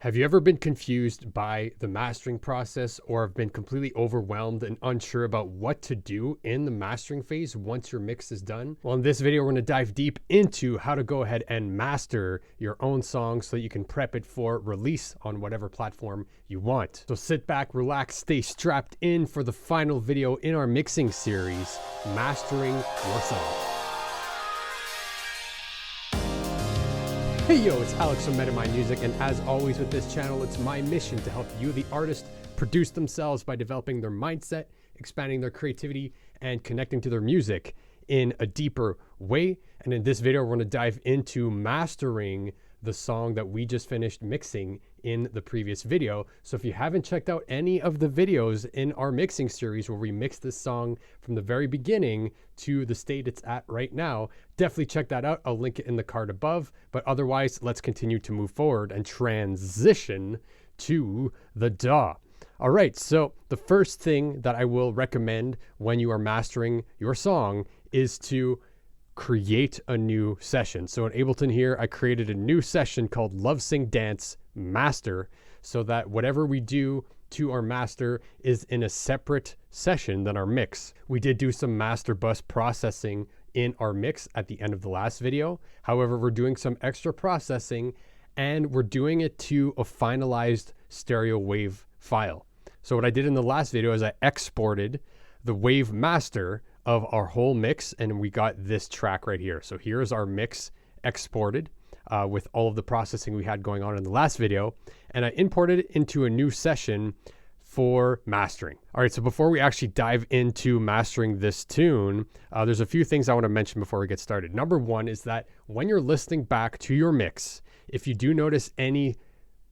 Have you ever been confused by the mastering process or have been completely overwhelmed and unsure about what to do in the mastering phase once your mix is done? Well, in this video, we're going to dive deep into how to go ahead and master your own song so that you can prep it for release on whatever platform you want. So sit back, relax, stay strapped in for the final video in our mixing series, Mastering Your Song. Hey yo, it's Alex from MetaMind Music, and as always with this channel, it's my mission to help you, the artist, produce themselves by developing their mindset, expanding their creativity, and connecting to their music in a deeper way. And in this video, we're going to dive into mastering the song that we just finished mixing in the previous video. So if you haven't checked out any of the videos in our mixing series where we mix this song from the very beginning to the state it's at right now, definitely check that out. I'll link it in the card above. But otherwise, let's continue to move forward and transition to the DAW. All right, so the first thing that I will recommend when you are mastering your song is to create a new session. So in Ableton here, I created a new session called Love Sing Dance Master, so that whatever we do to our master is in a separate session than our mix. We did do some master bus processing in our mix at the end of the last video. However, we're doing some extra processing and we're doing it to a finalized stereo wave file. So what I did in the last video is I exported the wave master of our whole mix, and we got this track right here. So here's our mix exported with all of the processing we had going on in the last video, and I imported it into a new session for mastering. All right, so before we actually dive into mastering this tune, there's a few things I want to mention before we get started. Number one is that when you're listening back to your mix, if you do notice any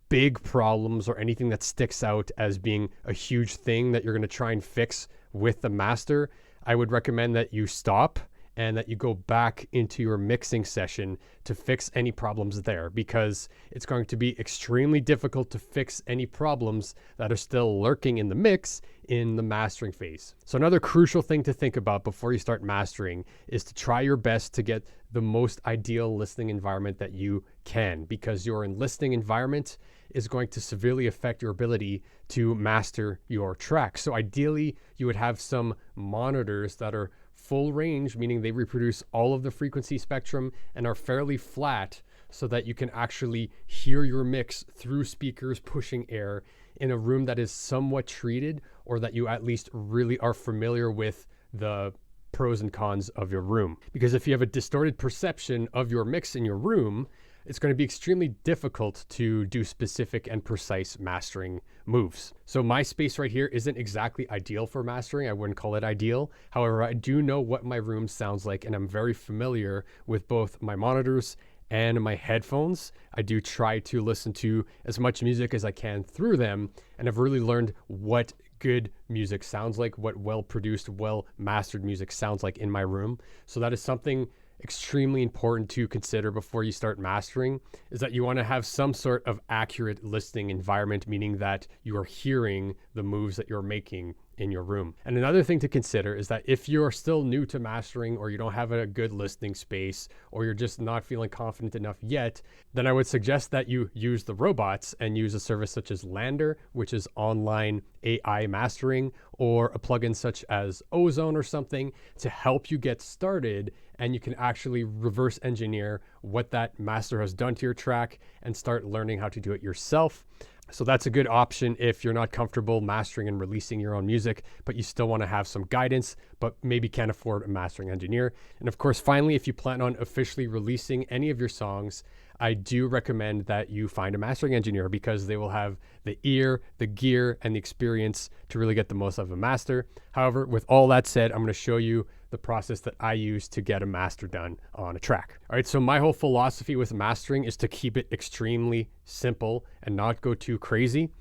big problems or anything that sticks out as being a huge thing that you're going to try and fix with the master, I would recommend that you stop and that you go back into your mixing session to fix any problems there, because it's going to be extremely difficult to fix any problems that are still lurking in the mix in the mastering phase. So another crucial thing to think about before you start mastering is to try your best to get the most ideal listening environment that you can, because your listening environment is going to severely affect your ability to master your track. So ideally, you would have some monitors that are full range, meaning they reproduce all of the frequency spectrum and are fairly flat so that you can actually hear your mix through speakers pushing air in a room that is somewhat treated, or that you at least really are familiar with the pros and cons of your room. Because if you have a distorted perception of your mix in your room, it's going to be extremely difficult to do specific and precise mastering moves. So my space right here isn't exactly ideal for mastering. I wouldn't call it ideal. However, I do know what my room sounds like, and I'm very familiar with both my monitors and my headphones. I do try to listen to as much music as I can through them, and I've really learned what good music sounds like, what well-produced, well-mastered music sounds like in my room. So that is something extremely important to consider before you start mastering, is that you want to have some sort of accurate listening environment, meaning that you are hearing the moves that you're making in your room. And another thing to consider is that if you're still new to mastering, or you don't have a good listening space, or you're just not feeling confident enough yet, then I would suggest that you use the robots and use a service such as Lander, which is online AI mastering, or a plugin such as Ozone or something to help you get started, and you can actually reverse engineer what that master has done to your track and start learning how to do it yourself. So that's a good option if you're not comfortable mastering and releasing your own music, but you still want to have some guidance, but maybe can't afford a mastering engineer. And of course, finally, if you plan on officially releasing any of your songs, I do recommend that you find a mastering engineer, because they will have the ear, the gear, and the experience to really get the most out of a master. However, with all that said, I'm going to show you the process that I use to get a master done on a track. All right, so my whole philosophy with mastering is to keep it extremely simple and not go too crazy.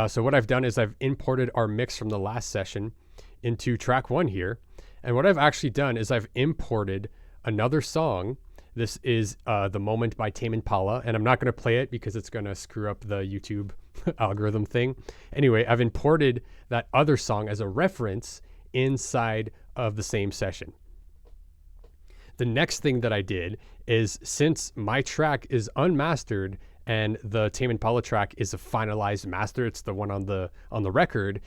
So what I've done is I've imported our mix from the last session into track one here. And what I've actually done is I've imported another song. This is The Moment by Tame Impala, and I'm not going to play it because it's going to screw up the YouTube algorithm thing. Anyway, I've imported that other song as a reference inside of the same session. The next thing that I did is, since my track is unmastered and the Tame Impala track is a finalized master. It's the one on the record.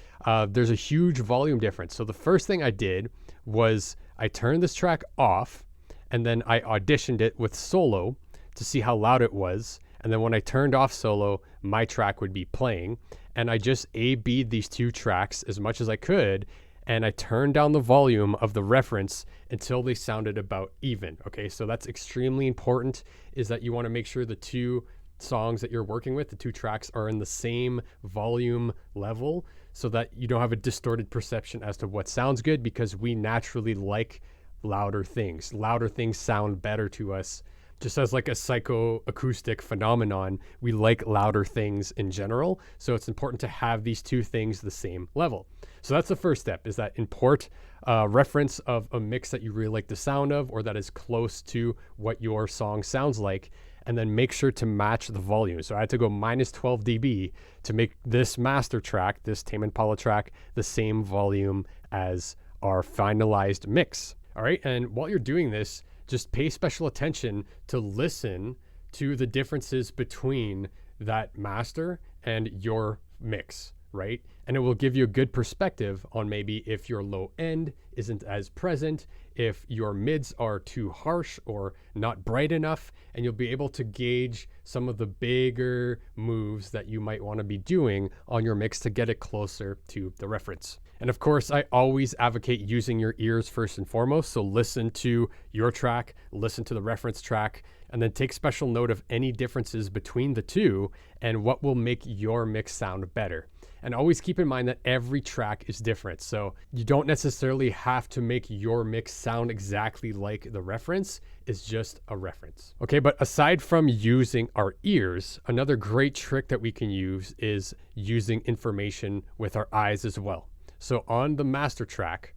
There's a huge volume difference. So the first thing I did was I turned this track off, and then I auditioned it with solo to see how loud it was. And then when I turned off solo, my track would be playing. And I just A-B'd these two tracks as much as I could. And I turned down the volume of the reference until they sounded about even. Okay, so that's extremely important, is that you want to make sure the two songs that you're working with, the two tracks, are in the same volume level so that you don't have a distorted perception as to what sounds good, because we naturally like louder things. Louder things sound better to us. Just as like a psychoacoustic phenomenon, we like louder things in general. So it's important to have these two things the same level. So that's the first step, is that import a reference of a mix that you really like the sound of, or that is close to what your song sounds like, and then make sure to match the volume. So I had to go minus 12 dB to make this master track, this Tame Impala track, the same volume as our finalized mix. All right, and while you're doing this, just pay special attention to listen to the differences between that master and your mix, right? And it will give you a good perspective on maybe if your low end isn't as present, if your mids are too harsh or not bright enough, and you'll be able to gauge some of the bigger moves that you might want to be doing on your mix to get it closer to the reference. And of course, I always advocate using your ears first and foremost. So listen to your track, listen to the reference track, and then take special note of any differences between the two and what will make your mix sound better. And always keep in mind that every track is different. So you don't necessarily have to make your mix sound exactly like the reference. It's just a reference. Okay, but aside from using our ears, another great trick that we can use is using information with our eyes as well. So on the master track,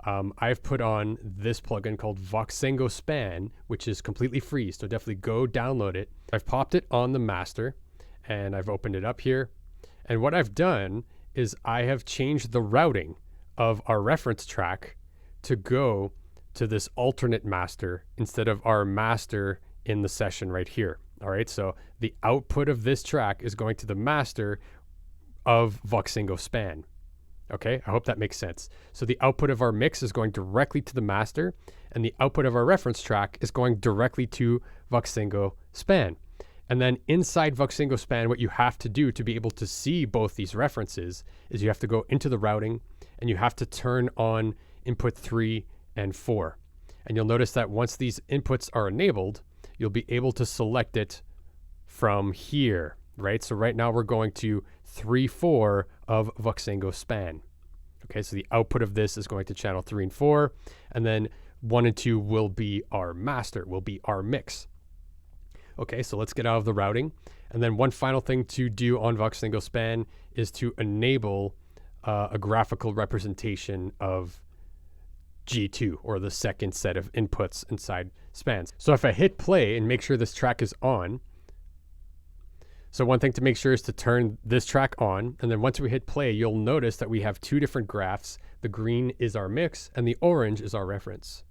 I've put on this plugin called Voxengo SPAN, which is completely free. So definitely go download it. I've popped it on the master and I've opened it up here. And what I've done is I have changed the routing of our reference track to go to this alternate master instead of our master in the session right here. All right, so the output of this track is going to the master of Voxengo SPAN. Okay, I hope that makes sense. So the output of our mix is going directly to the master, and the output of our reference track is going directly to Voxengo SPAN. And then inside Voxengo SPAN, what you have to do to be able to see both these references is you have to go into the routing and you have to turn on input 3 and 4. And you'll notice that once these inputs are enabled, you'll be able to select it from here, right? So right now we're going to 3/4 of Voxengo SPAN. Okay, so the output of this is going to channel 3 and 4, and then 1 and 2 will be our master, will be our mix. Okay, so let's get out of the routing. And then one final thing to do on Voxengo SPAN is to enable a graphical representation of G2, or the second set of inputs inside SPANs. So if I hit play and make sure this track is on, so one thing to make sure is to turn this track on, and then once we hit play, you'll notice that we have two different graphs. The green is our mix, and the orange is our reference.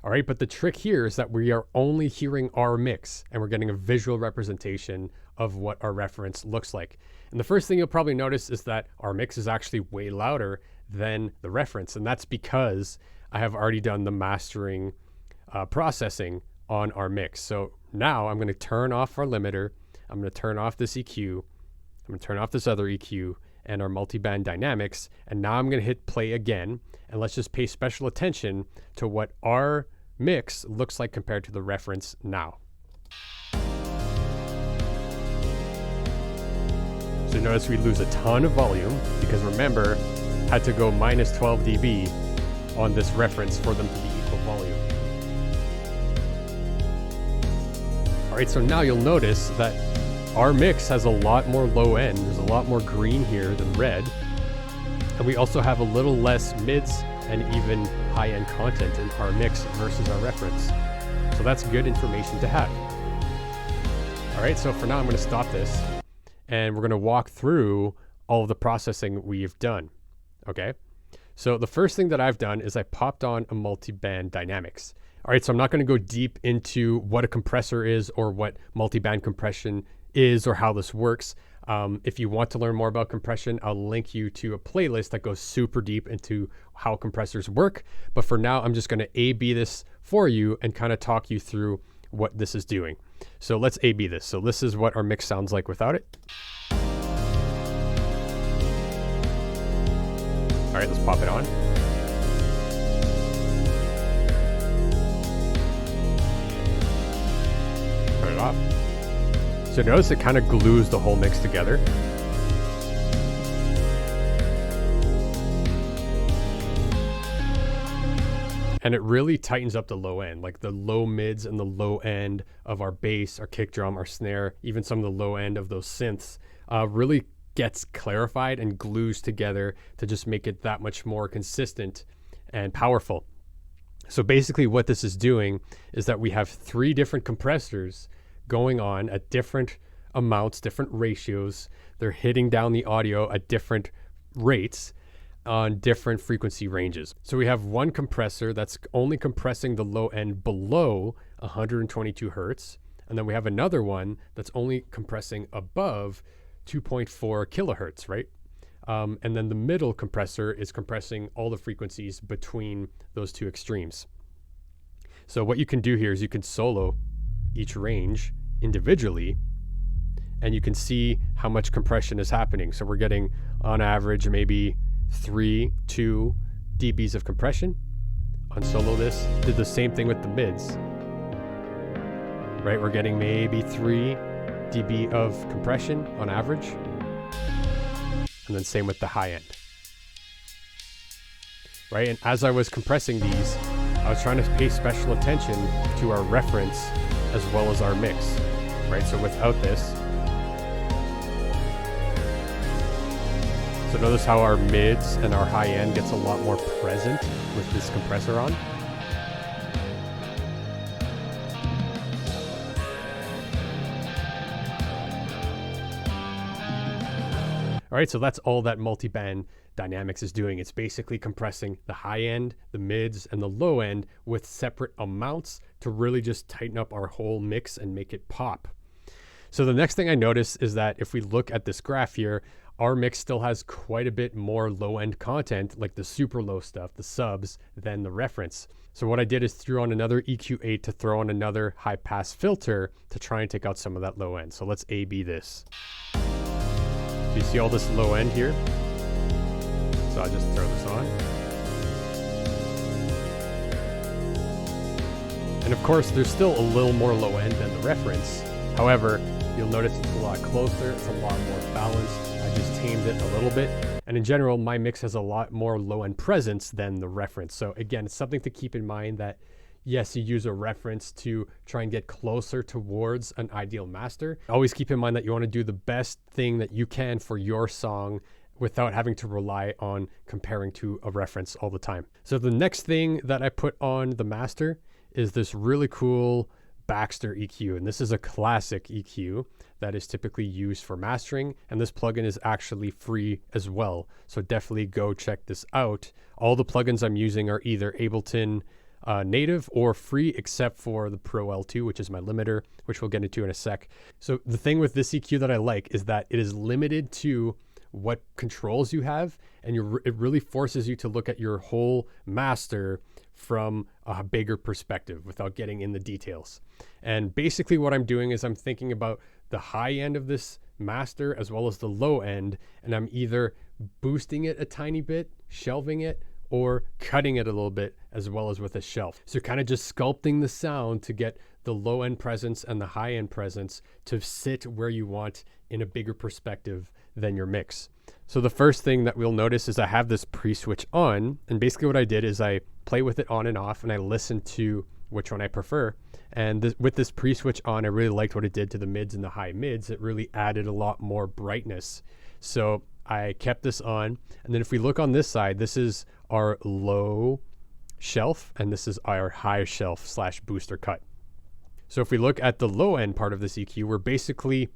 All right, but the trick here is that we are only hearing our mix, and we're getting a visual representation of what our reference looks like. And the first thing you'll probably notice is that our mix is actually way louder than the reference, and that's because I have already done the mastering processing on our mix. So now I'm going to turn off our limiter, I'm going to turn off this EQ, I'm going to turn off this other EQ and our multiband dynamics, and now I'm going to hit play again, and let's just pay special attention to what our mix looks like compared to the reference now. So notice we lose a ton of volume because remember, had to go minus 12 dB on this reference for them to be equal volume. All right, so now you'll notice that our mix has a lot more low end. There's a lot more green here than red. And we also have a little less mids and even high-end content in our mix versus our reference. So that's good information to have. All right, so for now I'm going to stop this and we're going to walk through all of the processing we've done. Okay, So the first thing that I've done is I popped on a multiband dynamics. All right, so I'm not going to go deep into what a compressor is or what multiband compression is or how this works. If you want to learn more about compression, I'll link you to a playlist that goes super deep into how compressors work. But for now, I'm just going to A/B this for you and kind of talk you through what this is doing. So let's A/B this. So this is what our mix sounds like without it. All right, let's pop it on. Turn it off. So notice it kind of glues the whole mix together. And it really tightens up the low end, like the low mids and the low end of our bass, our kick drum, our snare, even some of the low end of those synths really gets clarified and glues together to just make it that much more consistent and powerful. So basically what this is doing is that we have 3 different compressors going on at different amounts, different ratios. They're hitting down the audio at different rates on different frequency ranges. So we have one compressor that's only compressing the low end below 122 hertz. And then we have another one that's only compressing above 2.4 kilohertz, right? And then the middle compressor is compressing all the frequencies between those 2 extremes. So what you can do here is you can solo each range individually, and you can see how much compression is happening. So we're getting on average maybe 2 dBs of compression. Unsolo this, did the same thing with the mids, right? We're getting maybe 3 dB of compression on average. And then same with the high end, right? And as I was compressing these, I was trying to pay special attention to our reference as well as our mix, right? So without this, so notice how our mids and our high end gets a lot more present with this compressor on. All right, so that's all that multiband dynamics is doing. It's basically compressing the high end, the mids, and the low end with separate amounts to really just tighten up our whole mix and make it pop. So the next thing I notice is that if we look at this graph here, our mix still has quite a bit more low end content, like the super low stuff, the subs, than the reference. So what I did is threw on another EQ8 to throw on another high pass filter to try and take out some of that low end. So let's A/B this. So you see all this low end here? So I'll just throw this on. And of course, there's still a little more low end than the reference. However, you'll notice it's a lot closer, it's a lot more balanced. I just tamed it a little bit. And in general, my mix has a lot more low end presence than the reference. So again, it's something to keep in mind that yes, you use a reference to try and get closer towards an ideal master. Always keep in mind that you want to do the best thing that you can for your song without having to rely on comparing to a reference all the time. So the next thing that I put on the master is this really cool Baxter EQ. And this is a classic EQ that is typically used for mastering. And this plugin is actually free as well. So definitely go check this out. All the plugins I'm using are either Ableton native or free, except for the Pro L2, which is my limiter, which we'll get into in a sec. So the thing with this EQ that I like is that it is limited to what controls you have, and it really forces you to look at your whole master from a bigger perspective without getting in the details. And basically what I'm doing is I'm thinking about the high end of this master as well as the low end, and I'm either boosting it a tiny bit, shelving it, or cutting it a little bit as well as with a shelf. So kind of just sculpting the sound to get the low end presence and the high end presence to sit where you want in a bigger perspective than your mix. So the first thing that we'll notice is I have this pre-switch on, and basically what I did is I play with it on and off and I listen to which one I prefer. And with this pre-switch on, I really liked what it did to the mids and the high mids. It really added a lot more brightness. So I kept this on, and then if we look on this side, this is our low shelf, and this is our high shelf slash booster cut. So if we look at the low end part of this EQ, we're basically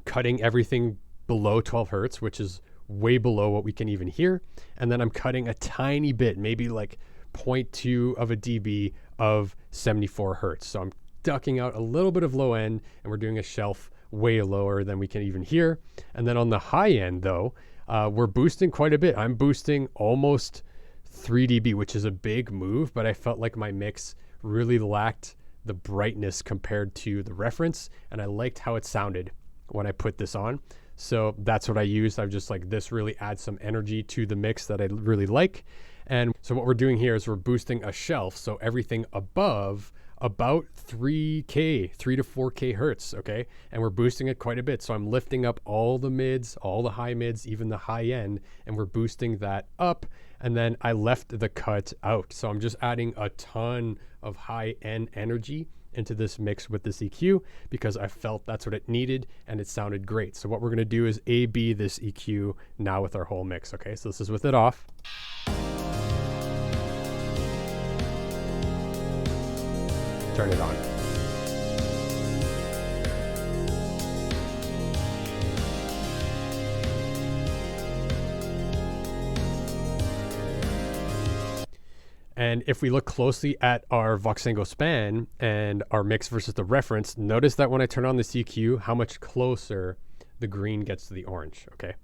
cutting everything below 12 hertz, which is way below what we can even hear. And then I'm cutting a tiny bit, maybe like 0.2 of a dB of 74 hertz. So I'm ducking out a little bit of low end, and we're doing a shelf way lower than we can even hear. And then on the high end though, we're boosting quite a bit. I'm boosting almost 3 dB, which is a big move, but I felt like my mix really lacked the brightness compared to the reference, and I liked how it sounded when I put this on. So that's what I used. I'm just like, this really adds some energy to the mix that I really like. And so what we're doing here is we're boosting a shelf, so everything above about 3 to 4K hertz, okay? And we're boosting it quite a bit. So I'm lifting up all the mids, all the high mids, even the high end, and we're boosting that up. And then I left the cut out. So I'm just adding a ton of high end energy into this mix with this EQ because I felt that's what it needed and it sounded great. So what we're gonna do is A/B this EQ now with our whole mix, okay? So this is with it off. Turn it on. And if we look closely at our Voxengo SPAN and our mix versus the reference, notice that when I turn on the EQ, how much closer the green gets to the orange, okay?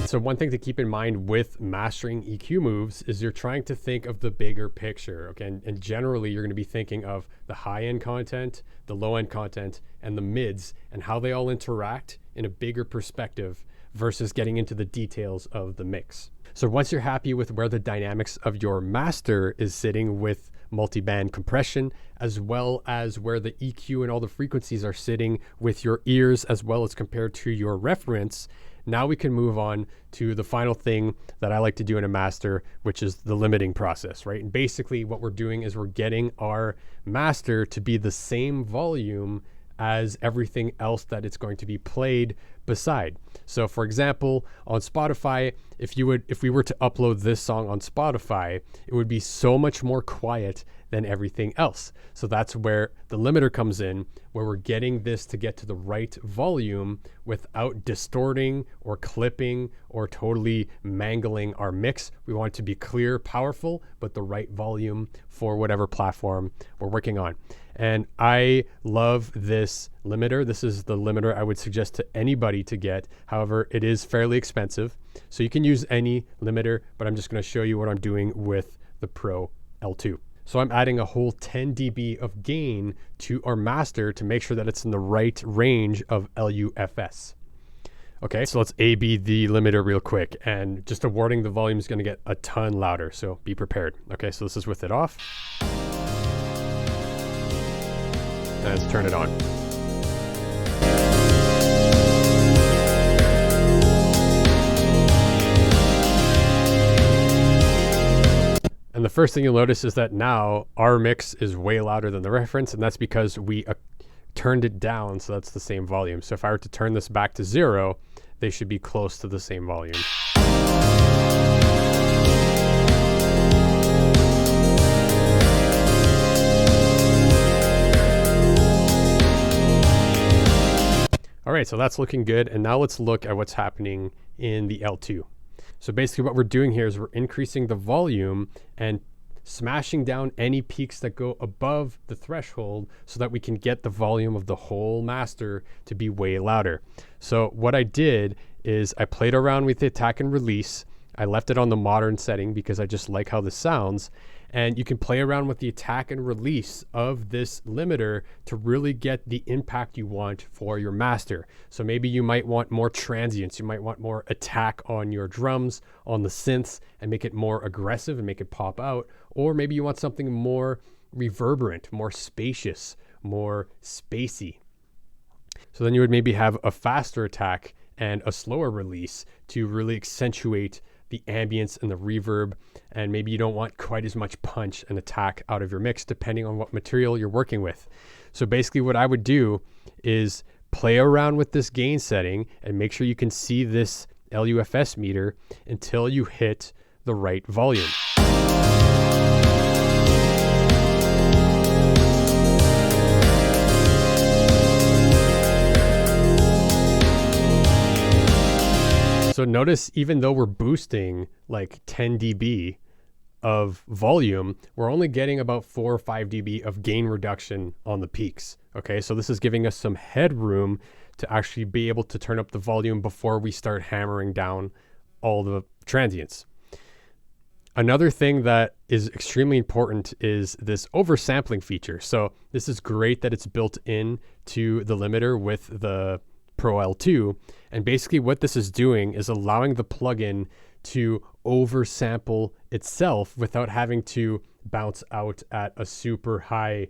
So one thing to keep in mind with mastering EQ moves is you're trying to think of the bigger picture, okay? And generally you're going to be thinking of the high-end content, the low-end content, and the mids, and how they all interact in a bigger perspective versus getting into the details of the mix. So once you're happy with where the dynamics of your master is sitting with multiband compression, as well as where the EQ and all the frequencies are sitting with your ears, as well as compared to your reference, now we can move on to the final thing that I like to do in a master, which is the limiting process, right? And basically what we're doing is we're getting our master to be the same volume as everything else that it's going to be played beside. So for example, on Spotify, if we were to upload this song on Spotify, it would be so much more quiet than everything else. So that's where the limiter comes in, where we're getting this to get to the right volume without distorting or clipping or totally mangling our mix. We want it to be clear, powerful, but the right volume for whatever platform we're working on. And I love this limiter. This is the limiter I would suggest to anybody to get. However, it is fairly expensive. So you can use any limiter, but I'm just going to show you what I'm doing with the Pro L2. So I'm adding a whole 10 dB of gain to our master to make sure that it's in the right range of LUFS. Okay, so let's A/B the limiter real quick. And just a warning, the volume is going to get a ton louder, so be prepared. Okay, so this is with it off. And let's turn it on. And the first thing you'll notice is that now our mix is way louder than the reference, and that's because we turned it down, so that's the same volume. So if I were to turn this back to 0, they should be close to the same volume. All right, so that's looking good. And now let's look at what's happening in the L2. So basically what we're doing here is we're increasing the volume and smashing down any peaks that go above the threshold so that we can get the volume of the whole master to be way louder. So what I did is I played around with the attack and release. I left it on the modern setting because I just like how this sounds. And you can play around with the attack and release of this limiter to really get the impact you want for your master. So maybe you might want more transients. You might want more attack on your drums, on the synths, and make it more aggressive and make it pop out. Or maybe you want something more reverberant, more spacious, more spacey. So then you would maybe have a faster attack and a slower release to really accentuate the ambience and the reverb, and maybe you don't want quite as much punch and attack out of your mix depending on what material you're working with. So basically what I would do is play around with this gain setting and make sure you can see this LUFS meter until you hit the right volume. So notice, even though we're boosting like 10 dB of volume, we're only getting about 4 or 5 dB of gain reduction on the peaks. Okay, so this is giving us some headroom to actually be able to turn up the volume before we start hammering down all the transients. Another thing that is extremely important is this oversampling feature. So this is great that it's built in to the limiter with the Pro L2. And basically what this is doing is allowing the plugin to oversample itself without having to bounce out at a super high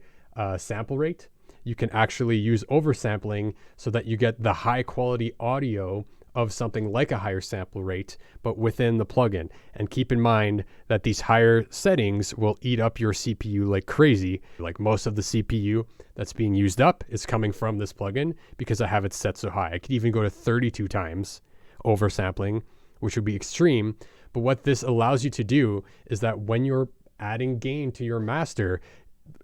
sample rate. You can actually use oversampling so that you get the high quality audio of something like a higher sample rate, but within the plugin. And keep in mind that these higher settings will eat up your CPU like crazy. Like most of the CPU that's being used up is coming from this plugin because I have it set so high. I could even go to 32 times oversampling, which would be extreme. But what this allows you to do is that when you're adding gain to your master,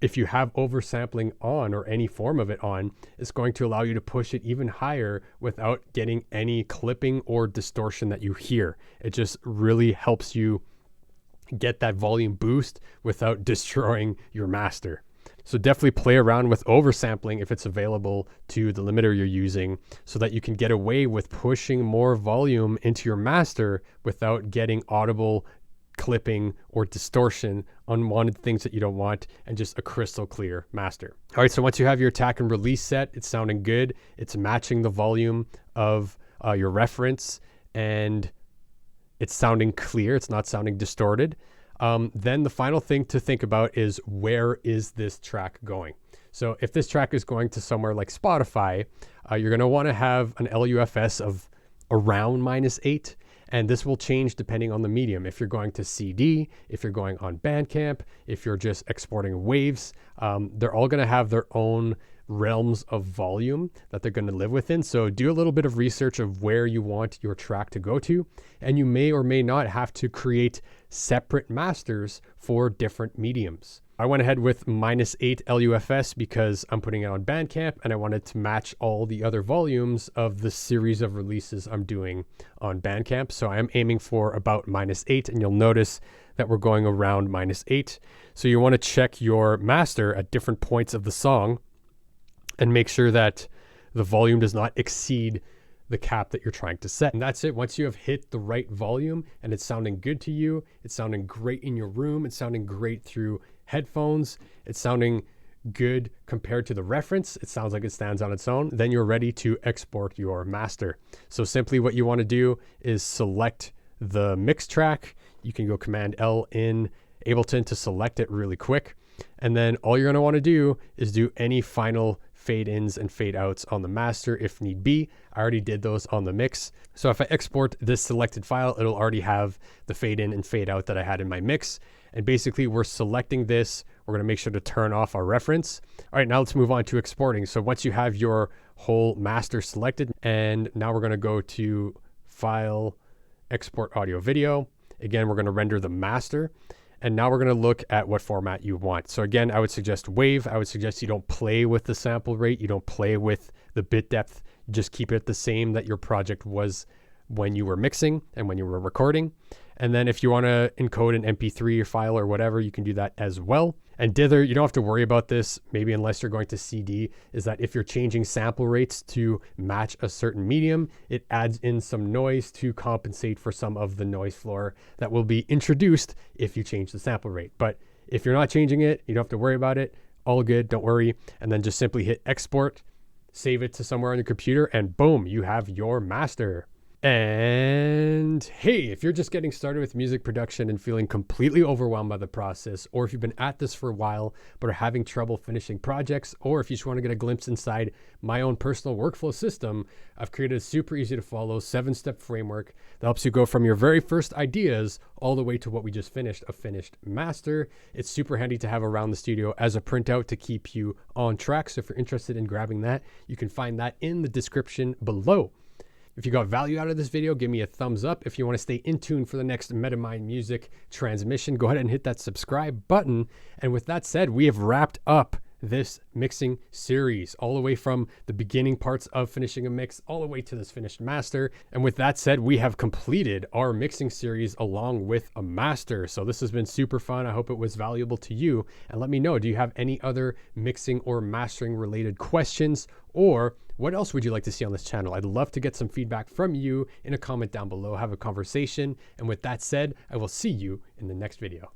if you have oversampling on or any form of it on, it's going to allow you to push it even higher without getting any clipping or distortion that you hear. It just really helps you get that volume boost without destroying your master. So definitely play around with oversampling if it's available to the limiter you're using, so that you can get away with pushing more volume into your master without getting audible clipping or distortion, unwanted things that you don't want, and just a crystal clear master. All right, so once you have your attack and release set, it's sounding good. It's matching the volume of your reference, and it's sounding clear. It's not sounding distorted. Then the final thing to think about is, where is this track going? So if this track is going to somewhere like Spotify, you're going to want to have an LUFS of around -8. And this will change depending on the medium. If you're going to CD, if you're going on Bandcamp, if you're just exporting waves, they're all going to have their own realms of volume that they're going to live within. So do a little bit of research of where you want your track to go to. And you may or may not have to create separate masters for different mediums. I went ahead with -8 LUFS because I'm putting it on Bandcamp and I wanted to match all the other volumes of the series of releases I'm doing on Bandcamp. So I am aiming for about -8, and you'll notice that we're going around -8. So you want to check your master at different points of the song and make sure that the volume does not exceed the cap that you're trying to set. And that's it. Once you have hit the right volume and it's sounding good to you, it's sounding great in your room, it's sounding great through headphones, it's sounding good compared to the reference, it sounds like it stands on its own, then you're ready to export your master. So simply what you want to do is select the mix track. You can go Command L in Ableton to select it really quick. And then all you're going to want to do is do any final fade ins and fade outs on the master if need be. I already did those on the mix. So if I export this selected file, it'll already have the fade in and fade out that I had in my mix. And basically we're selecting this. We're going to make sure to turn off our reference. All right, now let's move on to exporting. So once you have your whole master selected, and now we're going to go to File, Export Audio Video. Again, we're going to render the master. And now we're going to look at what format you want. So again, I would suggest wave. I would suggest you don't play with the sample rate. You don't play with the bit depth. Just keep it the same that your project was when you were mixing and when you were recording. And then if you want to encode an MP3 file or whatever, you can do that as well. And dither, you don't have to worry about this, maybe unless you're going to CD, is that if you're changing sample rates to match a certain medium, it adds in some noise to compensate for some of the noise floor that will be introduced if you change the sample rate. But if you're not changing it, you don't have to worry about it. All good, don't worry. And then just simply hit export, save it to somewhere on your computer, and boom, you have your master. And hey, if you're just getting started with music production and feeling completely overwhelmed by the process, or if you've been at this for a while but are having trouble finishing projects, or if you just want to get a glimpse inside my own personal workflow system, I've created a super easy to follow 7-step framework that helps you go from your very first ideas all the way to what we just finished, a finished master. It's super handy to have around the studio as a printout to keep you on track. So if you're interested in grabbing that, you can find that in the description below. If you got value out of this video, give me a thumbs up. If you want to stay in tune for the next MetaMind music transmission, go ahead and hit that subscribe button. And with that said, we have wrapped up this mixing series all the way from the beginning parts of finishing a mix all the way to this finished master. And with that said, we have completed our mixing series along with a master. So this has been super fun. I hope it was valuable to you. And let me know, do you have any other mixing or mastering related questions, or what else would you like to see on this channel? I'd love to get some feedback from you in a comment down below, have a conversation. And with that said, I will see you in the next video.